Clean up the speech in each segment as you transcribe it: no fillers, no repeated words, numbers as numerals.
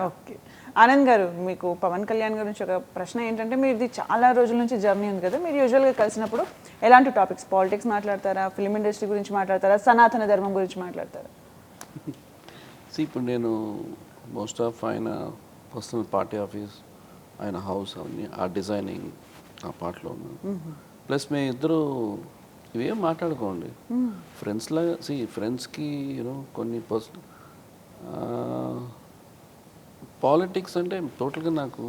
Okay. Anand గారు, మీకు పవన్ కళ్యాణ్ గురించి ఒక ప్రశ్న ఏంటంటే, మీది చాలా రోజుల నుంచి జర్నీ ఉంది కదా! మీరు యూజువల్‌గా కలిసినప్పుడు ఎలాంటి టాపిక్స్, పాలిటిక్స్ మాట్లాడతారా? ఫిల్మ్ ఇండస్ట్రీ గురించి మాట్లాడతారా? సనాతన ధర్మం గురించి మాట్లాడతారా? ఇప్పుడు నేను మోస్ట్ ఆఫ్ ఆయన పర్సనల్ పార్టీ ఆఫీస్, ఆయన హౌస్ అవన్నీ ఆ డిజైనింగ్ ఆ పార్ట్లో ఉన్నాను. ప్లస్ మేము ఇద్దరు ఇవేం మాట్లాడుకోండి ఫ్రెండ్స్ లాగా. ఫ్రెండ్స్కి కొన్ని పాలిటిక్స్ అంటే టోటల్గా నాకు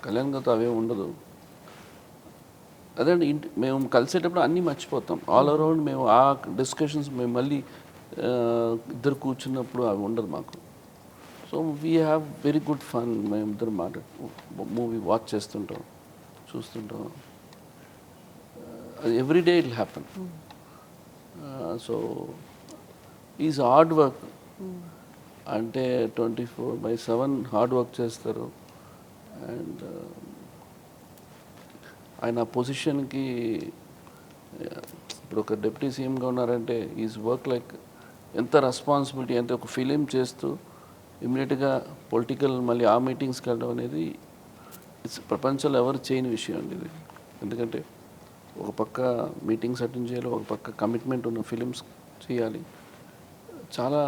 కళ్యాణ్ గారితో అవే ఉండదు. అదే అండి, మేము కలిసేటప్పుడు అన్నీ మర్చిపోతాం. ఆల్ అరౌండ్ మేము ఆ డిస్కషన్స్ మేము మళ్ళీ ఇద్దరు కూర్చున్నప్పుడు అవి ఉండదు మాకు. So we have very good fun. మేము ఇద్దరు మూవీ వాచ్ చేస్తుంటాం, చూస్తుంటాం. Every day it happen. So is hard work. అంటే 24/7 హార్డ్ వర్క్ చేస్తారు. అండ్ ఆయన పొజిషన్కి ఇప్పుడు ఒక డిప్యూటీ సీఎంగా ఉన్నారంటే ఈజ్ వర్క్ లైక్ ఎంత రెస్పాన్సిబిలిటీ. అంటే ఒక ఫిలిం చేస్తూ ఇమ్మీడియట్గా పొలిటికల్ మళ్ళీ ఆ మీటింగ్స్కి వెళ్ళడం అనేది ప్రపంచంలో ఎవరు చేయని విషయం అండి ఇది. ఎందుకంటే ఒక పక్క మీటింగ్స్ అటెండ్ చేయాలి, ఒక పక్క కమిట్మెంట్ ఉన్న ఫిలిమ్స్ చేయాలి, చాలా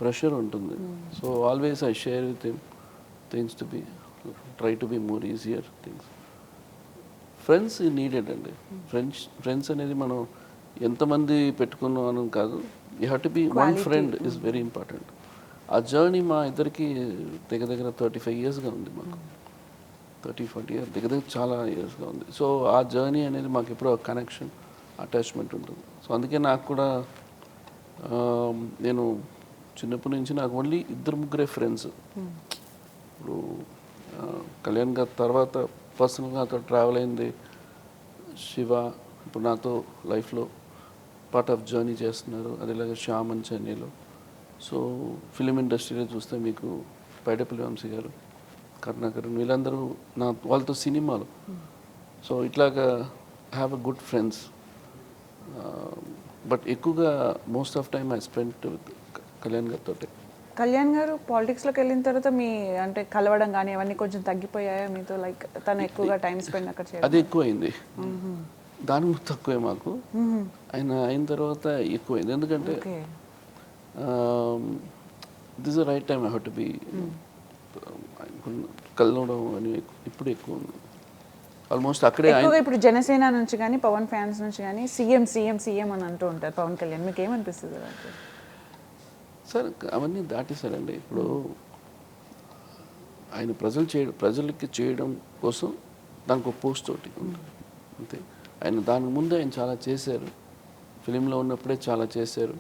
ప్రెషర్ ఉంటుంది. So always I share with him things to be try to be more easier things. Friends needed అండి. ఫ్రెండ్స్ అనేది మనం ఎంతమంది పెట్టుకున్నాం అని కాదు, you have to be one friend is very important. ఆ జర్నీ మా ఇద్దరికి దగ్గర దగ్గర 35 ఇయర్స్గా ఉంది. మాకు 30-40 ఇయర్స్ దగ్గర దగ్గర చాలా ఇయర్స్గా ఉంది. సో ఆ జర్నీ అనేది మాకు ఎప్పుడో కనెక్షన్, అటాచ్మెంట్ ఉంటుంది. సో అందుకే నాకు కూడా నేను చిన్నప్పటి నుంచి నాకు ఓన్లీ 2-3 ఫ్రెండ్స్. ఇప్పుడు కళ్యాణ్ గారి తర్వాత పర్సనల్గా నాతో ట్రావెల్ అయింది శివ, ఇప్పుడు నాతో లైఫ్లో పార్ట్ ఆఫ్ జర్నీ చేస్తున్నారు. అదేలాగా శ్యామ్ అని చెన్నైలో. సో ఫిలిం ఇండస్ట్రీలో చూస్తే మీకు పైడపల్లి వంశీ గారు, కరుణాకరణ్, వీళ్ళందరూ వాళ్ళతో సినిమాలు. సో ఇట్లాగా have a good friends. But ఎక్కువగా most of time I spend with Kalyan గారితో. కళ్యాణ్ గారు పాలిటిక్స్లోకి వెళ్ళిన తర్వాత మీ అంటే కలవడం కానీ అవన్నీ కొంచెం తగ్గిపోయాయా మీతో? లైక్ తను ఎక్కువగా టైం స్పెండ్ అక్కడ చేయడం అది ఎక్కువైంది. దాని ముందు తక్కువే మాకు. ఆయన అయిన తర్వాత ఎక్కువైంది. ఎందుకంటే this the right time I have to be కలవడం అని ఇప్పుడు ఎక్కువ ఉంది. ఆల్మోస్ట్ అక్కడే ఇప్పుడు జనసేన నుంచి కానీ పవన్ ఫ్యాన్స్ నుంచి కానీ సీఎం సీఎం సీఎం అని అంటూ ఉంటారు పవన్ కళ్యాణ్. మీకు ఏమనిపిస్తుంది సార్? అవన్నీ దాటేశారండి. ఇప్పుడు ఆయన ప్రజలకి చేయడం కోసం దానికి ఒక పోస్ట్ ఒకటి ఉంటుంది అంతే. ఆయన దానికి ముందు ఆయన చాలా చేశారు. ఫిలింలో ఉన్నప్పుడే చాలా చేశారు.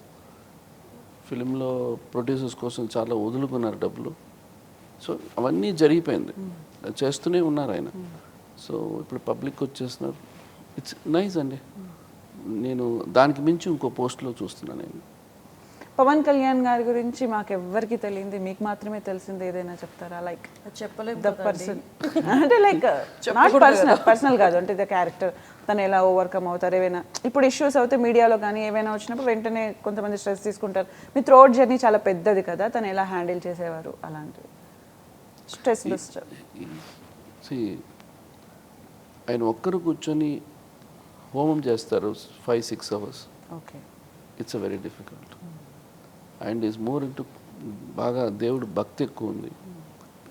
ఫిలింలో ప్రొడ్యూసర్స్ కోసం చాలా వదులుకున్నారు డబ్బులు. సో అవన్నీ జరిగిపోయింది, చేస్తూనే ఉన్నారు ఆయన. సో ఇప్పుడు పబ్లిక్ వచ్చేస్తున్నారు. ఇట్స్ నైస్ అండి. నేను దానికి మించి ఇంకో పోస్ట్లో చూస్తున్నాను నేను. పవన్ కళ్యాణ్ గారి గురించి మాకు ఎవ్వరికి తెలియంది, మీకు మాత్రమే తెలిసింది ఏదైనా చెప్తారా? లైక్ చెప్పలేదు ద పర్సన్ అంటే లైక్ నాట్ పర్సనల్ కాదు, అంటే ద క్యారెక్టర్. తను ఎలా ఓవర్కమ్ అవుతారు ఏవైనా ఇప్పుడు ఇష్యూస్ అవుతే మీడియాలో కానీ ఏవైనా వచ్చినప్పుడు వెంటనే కొంతమంది స్ట్రెస్ తీసుకుంటారు. మీ త్రోట్ జర్నీ చాలా పెద్దది కదా, తను ఎలా హ్యాండిల్ చేసేవారు అలాంటివి స్ట్రెస్ బస్టర్? ఆయన ఒక్కరు కూర్చొని హోమం చేస్తారు 5-6 hours. Okay, it's a very difficult. And is more into బాగా దేవుడు భక్తి ఎక్కువ ఉంది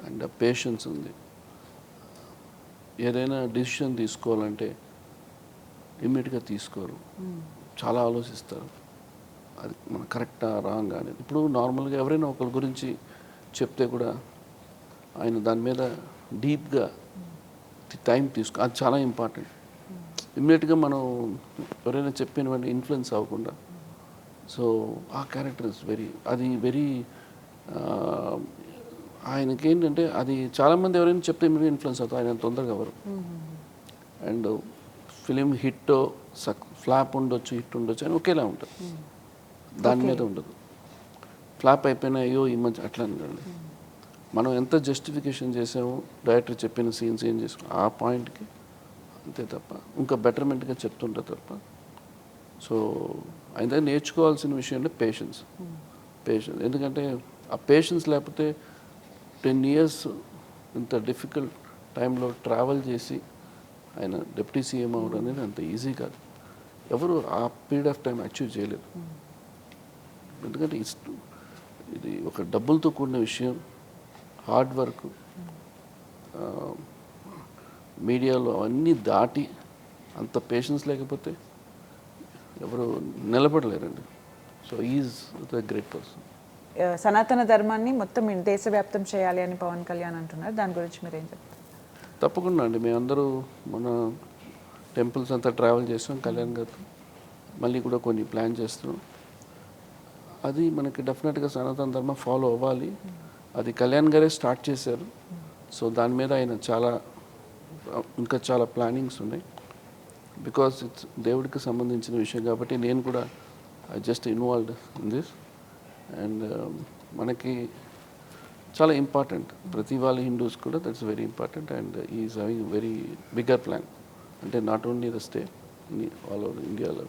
అండ్ పేషెన్స్ ఉంది. ఏదైనా డిసిషన్ తీసుకోవాలంటే ఇమ్మీడియట్గా తీసుకోరు, చాలా ఆలోచిస్తారు. అది మన కరెక్టా రాంగ్ అనేది. ఇప్పుడు నార్మల్గా ఎవరైనా ఒకరి గురించి చెప్తే కూడా ఆయన దాని మీద డీప్గా టైం అది చాలా ఇంపార్టెంట్. ఇమ్మీడియట్గా మనం ఎవరైనా చెప్పిన వెంటనే ఇన్ఫ్లుయెన్స్ అవ్వకుండా. సో ఆ క్యారెక్టర్ ఇస్ వెరీ ఆయనకి ఏంటంటే అది చాలామంది ఎవరైనా చెప్తే మీరు ఇన్ఫ్లుయెన్స్ అవుతారు, ఆయన తొందరగా ఎవరు. అండ్ ఫిలిం హిట్ ఫ్లాప్ ఉండొచ్చు, హిట్ ఉండొచ్చు అని ఒకేలా ఉంటుంది, దాని మీద ఉండదు. ఫ్లాప్ అయిపోయినా అయ్యో ఈ మధ్య అట్లా అండి. మనం ఎంత జస్టిఫికేషన్ చేసామో డైరెక్టర్ చెప్పిన సీన్స్ ఏం చేసుకో ఆ పాయింట్కి అంతే తప్ప ఇంకా బెటర్మెంట్గా చెప్తుంటే తప్ప. సో ఆయన దగ్గర నేర్చుకోవాల్సిన విషయం అంటే పేషెన్స్. ఎందుకంటే ఆ పేషెన్స్ లేకపోతే 10 years ఇంత డిఫికల్ట్ టైంలో ట్రావెల్ చేసి ఆయన డిప్యూటీ సీఎం అవ్వడం అనేది అంత ఈజీ కాదు. ఎవరు ఆ పీరియడ్ ఆఫ్ టైం అచీవ్ చేయలేరు. ఎందుకంటే ఇది ఒక డబ్బులతో కూడిన విషయం, హార్డ్ వర్క్, మీడియాలో అవన్నీ దాటి అంత పేషెన్స్ లేకపోతే ఎవరు నిలబడలేరండి. So is the great person. సనాతన ధర్మాన్ని మొత్తం దేశవ్యాప్తం చేయాలి అని పవన్ కళ్యాణ్ అంటున్నారు. దాని గురించి మీరు ఏం చెప్తారు? తప్పకుండా అండి. మేమందరూ మన టెంపుల్స్ అంతా ట్రావెల్ చేస్తాం కళ్యాణ్ గారితో. మళ్ళీ కూడా కొన్ని ప్లాన్ చేస్తున్నాం. అది మనకి డెఫినెట్గా సనాతన ధర్మం ఫాలో అవ్వాలి. అది కళ్యాణ్ గారే స్టార్ట్ చేశారు. సో దాని మీద ఆయన ఇంకా చాలా ప్లానింగ్స్ ఉన్నాయి. బికాస్ ఇట్స్ దేవుడికి సంబంధించిన విషయం కాబట్టి నేను కూడా I just involved in this. And మనకి చాలా ఇంపార్టెంట్, ప్రతి వాళ్ళ హిందూస్ కూడా that's very important. And is having very bigger plan, అంటే not only the state, all over ఇండియాలో.